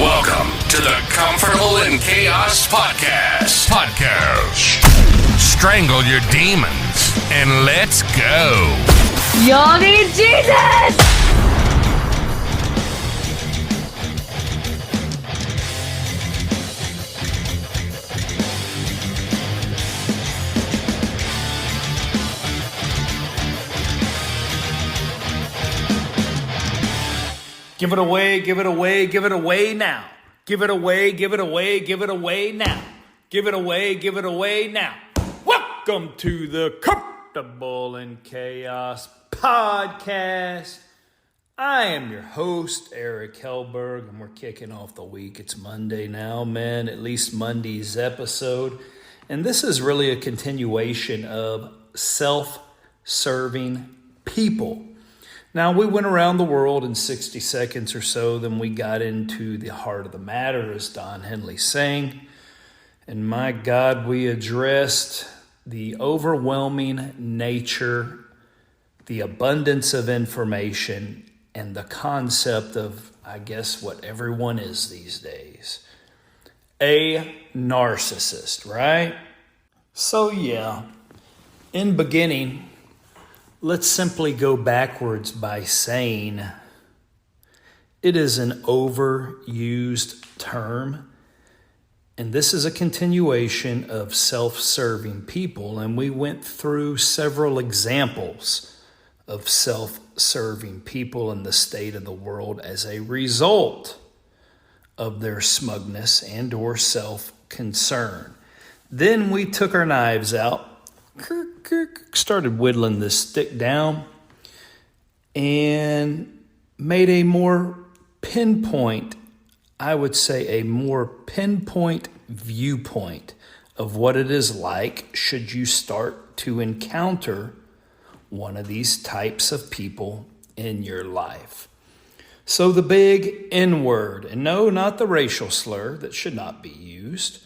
Welcome to the Comfortable in Chaos Podcast. Strangle your demons and let's go. Y'all need Jesus! Give it away, give it away, give it away now. Give it away, give it away, give it away now. Give it away, give it away now. Welcome to the Comfortable in Chaos Podcast. I am your host, Eric Hellberg, and we're kicking off the week. It's Monday now, man, at least Monday's episode. And this is really a continuation of self-serving people. Now, we went around the world in 60 seconds or so, then we got into the heart of the matter, as Don Henley sang. And my God, we addressed the overwhelming nature, the abundance of information, and the concept of, I guess, what everyone is these days. A narcissist, right? So, yeah, in beginning, let's simply go backwards by saying it is an overused term, and this is a continuation of self-serving people, and we went through several examples of self-serving people in the state of the world as a result of their smugness and or self-concern. Then we took our knives out, started whittling this stick down, and made a more pinpoint, I would say a more pinpoint viewpoint of what it is like should you start to encounter one of these types of people in your life. So the big N word, and no, not the racial slur that should not be used,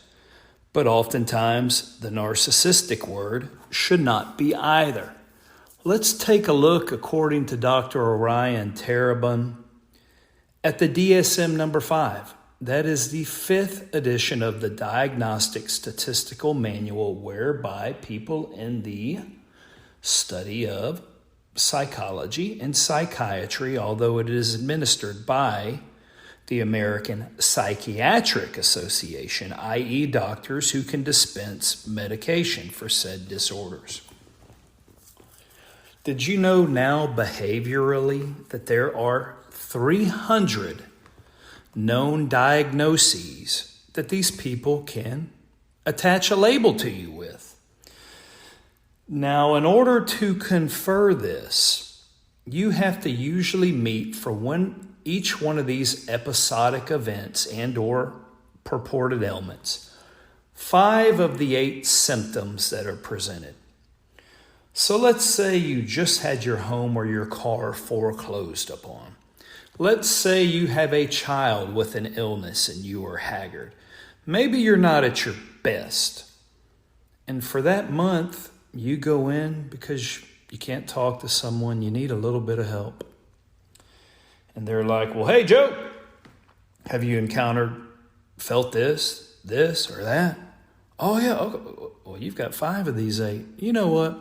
but oftentimes the narcissistic word should not be either. Let's take a look, according to Dr. Orion Terrebonne, at the DSM number 5. That is the 5th edition of the Diagnostic Statistical Manual, whereby people in the study of psychology and psychiatry, although it is administered by the American Psychiatric Association, i.e. doctors who can dispense medication for said disorders. Did you know now behaviorally that there are 300 known diagnoses that these people can attach a label to you with? Now, in order to confer this, you have to usually meet for each one of these episodic events and or purported ailments, 5 of the 8 symptoms that are presented. So let's say you just had your home or your car foreclosed upon. Let's say you have a child with an illness and you are haggard. Maybe you're not at your best. And for that month, you go in because you can't talk to someone, you need a little bit of help. And they're like, well, hey, Joe, have you felt this, or that? Oh, yeah. Okay. Well, you've got 5 of these 8. You know what?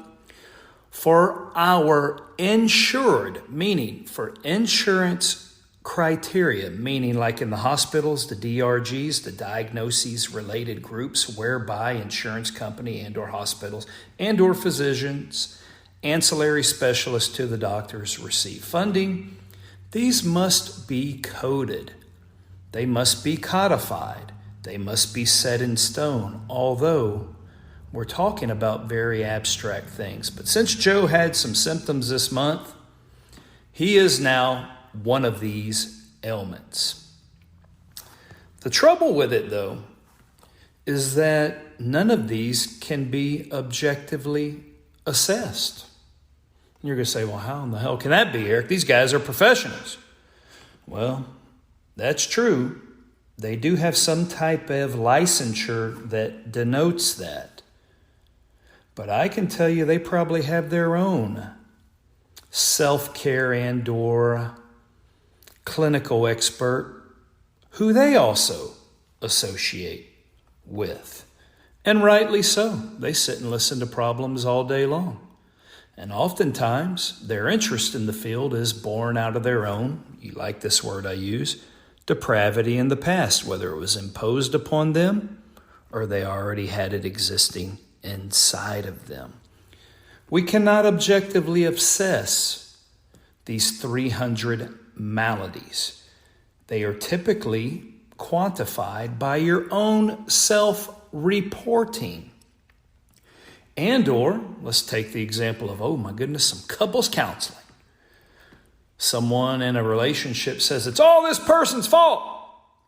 For our insured, meaning for insurance criteria, meaning like in the hospitals, the DRGs, the diagnoses related groups whereby insurance company and or hospitals and or physicians, ancillary specialists to the doctors receive funding. These must be coded. They must be codified. They must be set in stone, although we're talking about very abstract things. But since Joe had some symptoms this month, he is now one of these ailments. The trouble with it, though, is that none of these can be objectively assessed. You're going to say, well, how in the hell can that be, Eric? These guys are professionals. Well, that's true. They do have some type of licensure that denotes that. But I can tell you they probably have their own self-care and or clinical expert who they also associate with. And rightly so. They sit and listen to problems all day long. And oftentimes, their interest in the field is born out of their own, you like this word I use, depravity in the past, whether it was imposed upon them or they already had it existing inside of them. We cannot objectively assess these 300 maladies. They are typically quantified by your own self-reporting. And or, let's take the example of, oh my goodness, some couples counseling. Someone in a relationship says it's all this person's fault.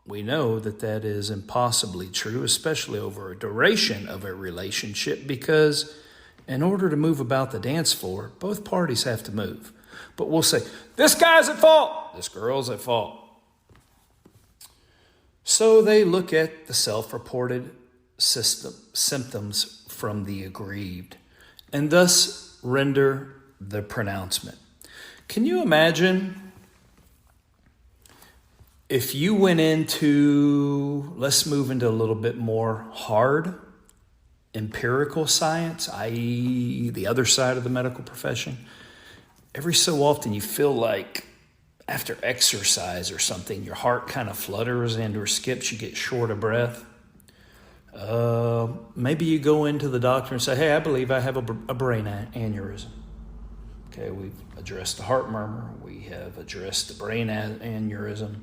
We know that that is impossibly true, especially over a duration of a relationship, because in order to move about the dance floor, both parties have to move. But we'll say, this guy's at fault, this girl's at fault. So they look at the self-reported symptoms from the aggrieved and thus render the pronouncement. Can you imagine if you went into, let's move into a little bit more hard empirical science, i.e. the other side of the medical profession. Every so often you feel like after exercise or something, your heart kind of flutters and or skips, you get short of breath. Maybe you go into the doctor and say, hey, I believe I have a brain aneurysm. Okay, we've addressed the heart murmur. We have addressed the brain aneurysm.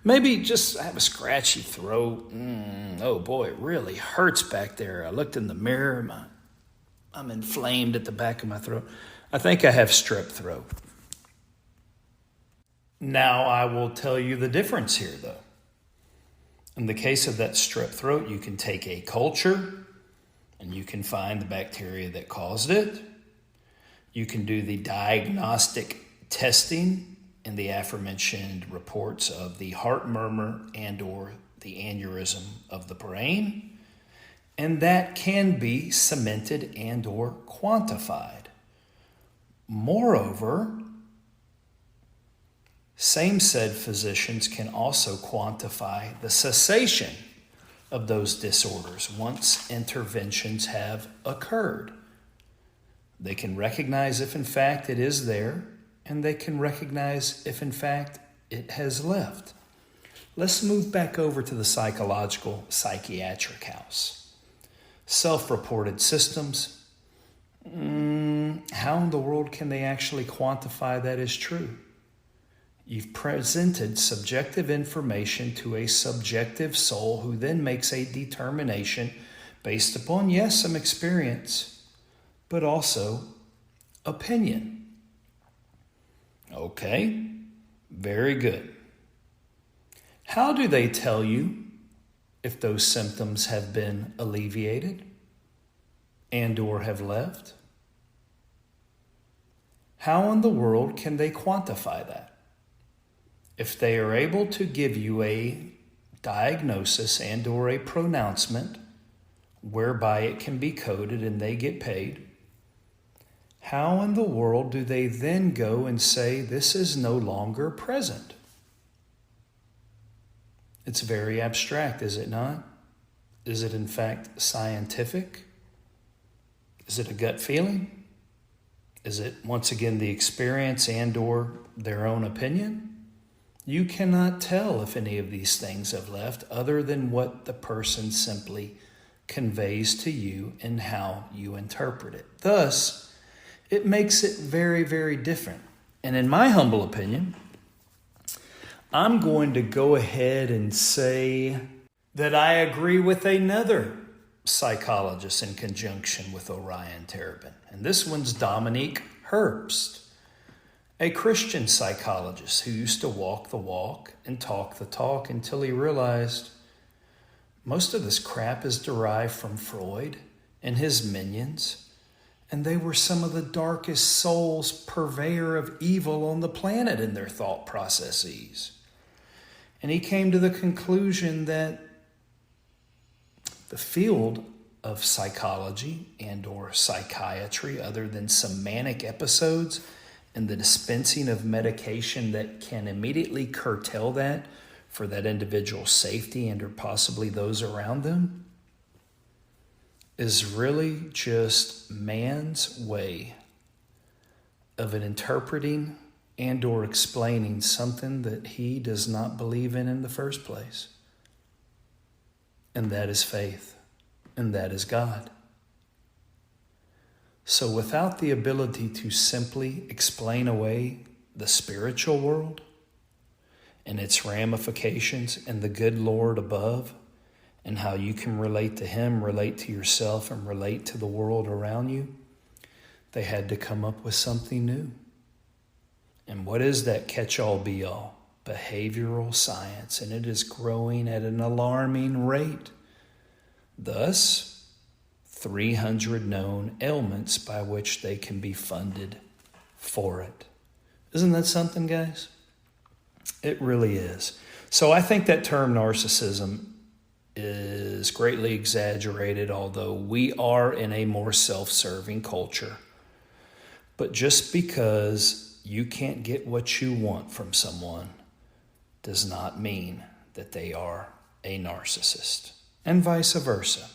Maybe just have a scratchy throat. Oh boy, it really hurts back there. I looked in the mirror. I'm inflamed at the back of my throat. I think I have strep throat. Now I will tell you the difference here though. In the case of that strep throat, you can take a culture and you can find the bacteria that caused it. You can do the diagnostic testing in the aforementioned reports of the heart murmur and or the aneurysm of the brain. And that can be cemented and or quantified. Moreover, same said physicians can also quantify the cessation of those disorders once interventions have occurred. They can recognize if in fact it is there, and they can recognize if in fact it has left. Let's move back over to the psychological psychiatric house. Self-reported systems. How in the world can they actually quantify that as true? You've presented subjective information to a subjective soul who then makes a determination based upon, yes, some experience, but also opinion. Okay, very good. How do they tell you if those symptoms have been alleviated and or have left? How in the world can they quantify that? If they are able to give you a diagnosis and or a pronouncement whereby it can be coded and they get paid, how in the world do they then go and say this is no longer present? It's very abstract, is it not? Is it in fact scientific? Is it a gut feeling? Is it once again the experience and or their own opinion? You cannot tell if any of these things have left other than what the person simply conveys to you and how you interpret it. Thus, it makes it very, very different. And in my humble opinion, I'm going to go ahead and say that I agree with another psychologist in conjunction with Orion Terabin. And this one's Dominique Herbst, a Christian psychologist who used to walk the walk and talk the talk until he realized most of this crap is derived from Freud and his minions, and they were some of the darkest souls, purveyor of evil on the planet in their thought processes. And he came to the conclusion that the field of psychology and or psychiatry, other than some manic episodes and the dispensing of medication that can immediately curtail that for that individual's safety and or possibly those around them is really just man's way of interpreting and or explaining something that he does not believe in the first place. And that is faith, and that is God. So without the ability to simply explain away the spiritual world and its ramifications and the good Lord above and how you can relate to him, relate to yourself, and relate to the world around you, they had to come up with something new. And what is that catch-all be-all? Behavioral science, and it is growing at an alarming rate. Thus, 300 known ailments by which they can be funded for it. Isn't that something, guys? It really is. So I think that term narcissism is greatly exaggerated, although we are in a more self-serving culture. But just because you can't get what you want from someone does not mean that they are a narcissist, and vice versa.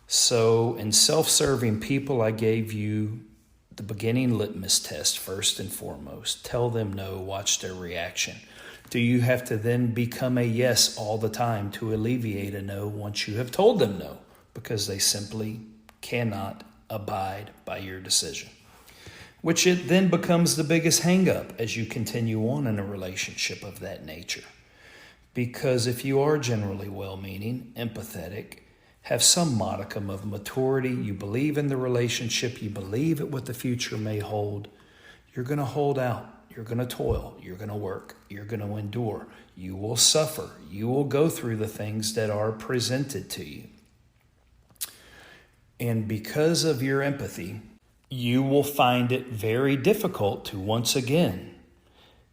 So in self-serving people, I gave you the beginning litmus test first and foremost. Tell them no, watch their reaction. Do you have to then become a yes all the time to alleviate a no once you have told them no? Because they simply cannot abide by your decision. Which it then becomes the biggest hang-up as you continue on in a relationship of that nature. Because if you are generally well-meaning, empathetic, have some modicum of maturity, you believe in the relationship, you believe at what the future may hold, you're going to hold out, you're going to toil, you're going to work, you're going to endure, you will suffer, you will go through the things that are presented to you. And because of your empathy, you will find it very difficult to once again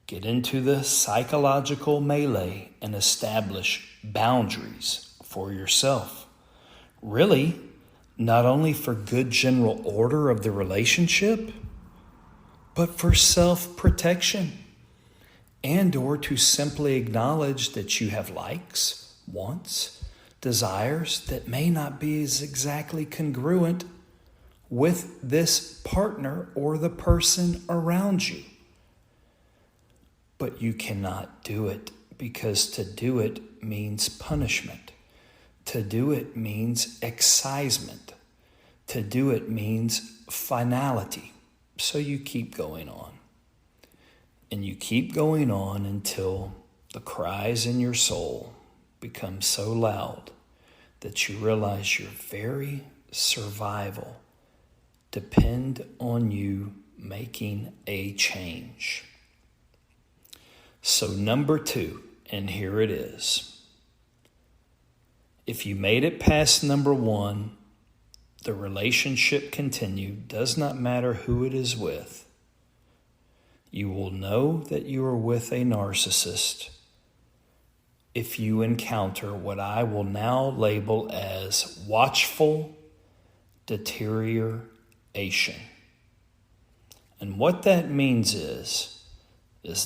get into the psychological melee and establish boundaries for yourself. Really, not only for good general order of the relationship, but for self-protection and or to simply acknowledge that you have likes, wants, desires that may not be as exactly congruent with this partner or the person around you. But you cannot do it because to do it means punishment. To do it means excisement. To do it means finality. So you keep going on. And you keep going on until the cries in your soul become so loud that you realize your very survival depend on you making a change. So number 2, and here it is. If you made it past number 1, the relationship continued, does not matter who it is with. You will know that you are with a narcissist if you encounter what I will now label as watchful deterioration. And what that means is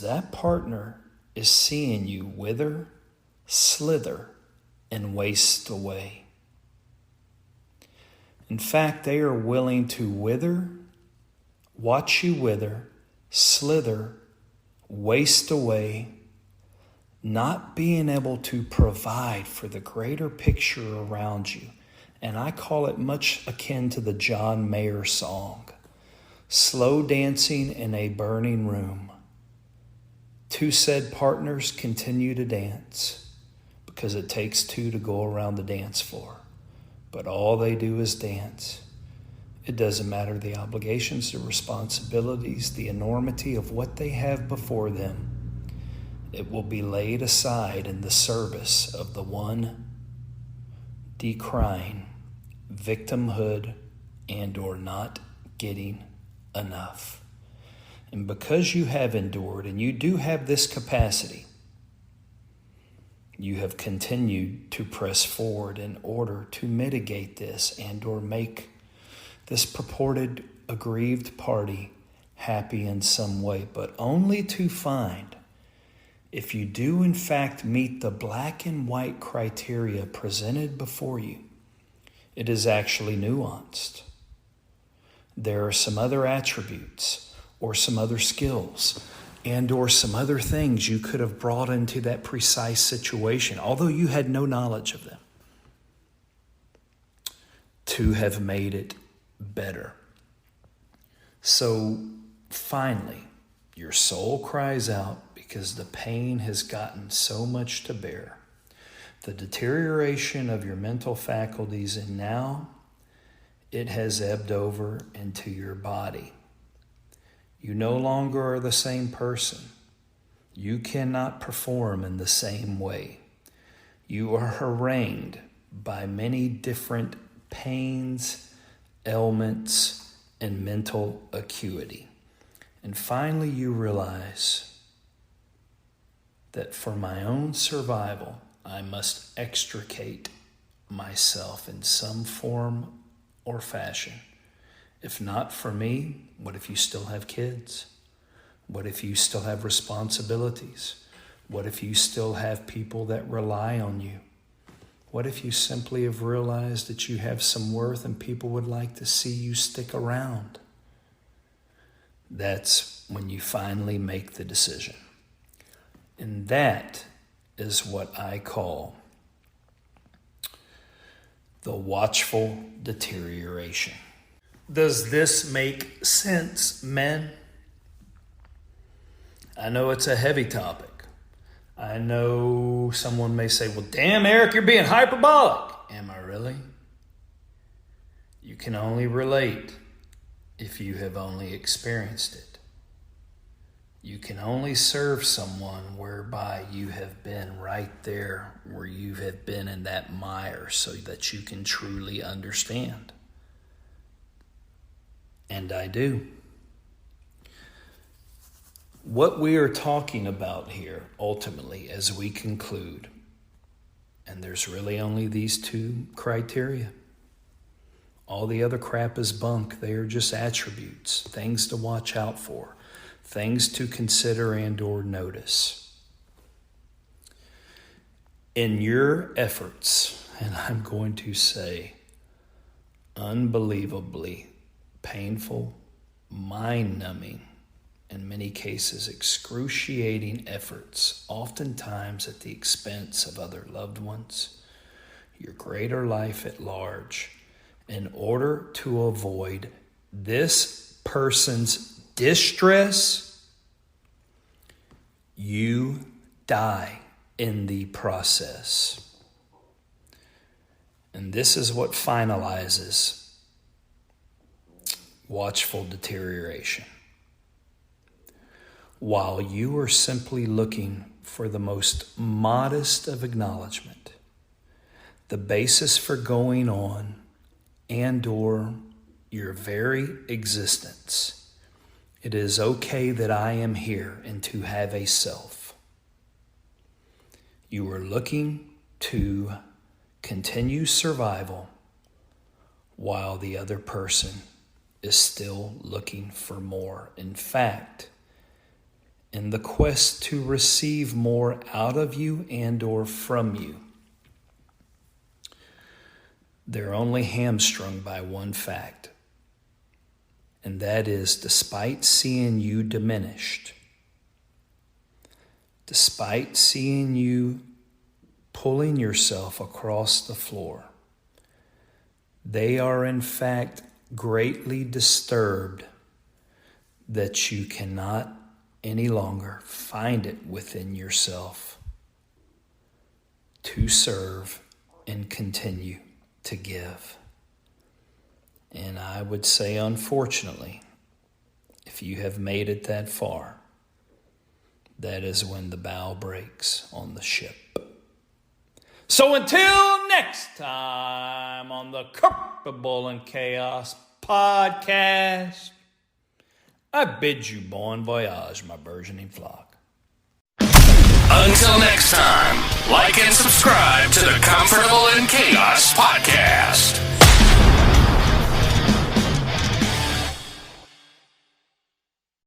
that partner is seeing you wither, slither, and waste away. In fact, they are willing to watch you wither, slither, waste away, not being able to provide for the greater picture around you. And I call it much akin to the John Mayer song, slow dancing in a burning room. Two said partners continue to dance because it takes two to go around the dance floor. But all they do is dance. It doesn't matter the obligations, the responsibilities, the enormity of what they have before them. It will be laid aside in the service of the one decrying victimhood and or not getting enough. And because you have endured and you do have this capacity, you have continued to press forward in order to mitigate this and or make this purported aggrieved party happy in some way, but only to find if you do in fact meet the black and white criteria presented before you, it is actually nuanced. There are some other attributes or some other skills and or some other things you could have brought into that precise situation, although you had no knowledge of them, to have made it better. So finally, your soul cries out because the pain has gotten so much to bear. The deterioration of your mental faculties, and now it has ebbed over into your body. You no longer are the same person. You cannot perform in the same way. You are harangued by many different pains, ailments, and mental acuity. And finally, you realize that for my own survival, I must extricate myself in some form or fashion. If not for me, what if you still have kids? What if you still have responsibilities? What if you still have people that rely on you? What if you simply have realized that you have some worth and people would like to see you stick around? That's when you finally make the decision. And that is what I call the watchful deterioration. Does this make sense, men? I know it's a heavy topic. I know someone may say, well, damn, Eric, you're being hyperbolic. Am I really? You can only relate if you have only experienced it. You can only serve someone whereby you have been right there where you have been in that mire so that you can truly understand. And I do. What we are talking about here, ultimately, as we conclude, and there's really only these two criteria. All the other crap is bunk. They are just attributes, things to watch out for, things to consider and or notice. In your efforts, and I'm going to say unbelievably painful, mind-numbing, in many cases excruciating efforts, oftentimes at the expense of other loved ones, your greater life at large, in order to avoid this person's distress, you die in the process. And this is what finalizes watchful deterioration. While you are simply looking for the most modest of acknowledgement, the basis for going on and or your very existence, it is okay that I am here and to have a self. You are looking to continue survival while the other person is still looking for more. In fact, in the quest to receive more out of you and or from you, they're only hamstrung by one fact, and that is, despite seeing you diminished, despite seeing you pulling yourself across the floor, they are in fact greatly disturbed that you cannot any longer find it within yourself to serve and continue to give. And I would say, unfortunately, if you have made it that far, that is when the bow breaks on the ship. So until next time on the Comfortable in Chaos podcast, I bid you bon voyage, my burgeoning flock. Until next time, like and subscribe to the Comfortable in Chaos podcast.